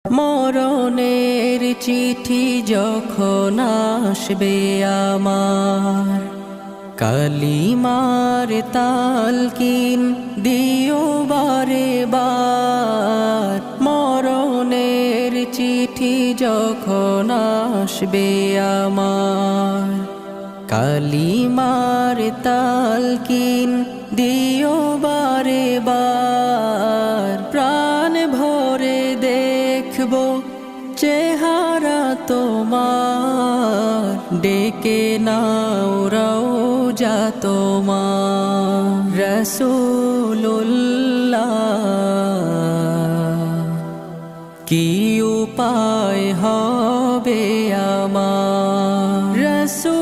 মরণের চিঠি যখন আসবে আমার, কালিমার তালকিন দিও বারে বার। মরণের চিঠি যখন আসবে আমার, কালিমার তালকিন দিও বারে বার। প্রাণ ভরে দেখব চেহারা তোমার, ডেকে নাও রওজা তোমার। রাসূলুল্লাহ কি উপায় হবে আমার, রাসূল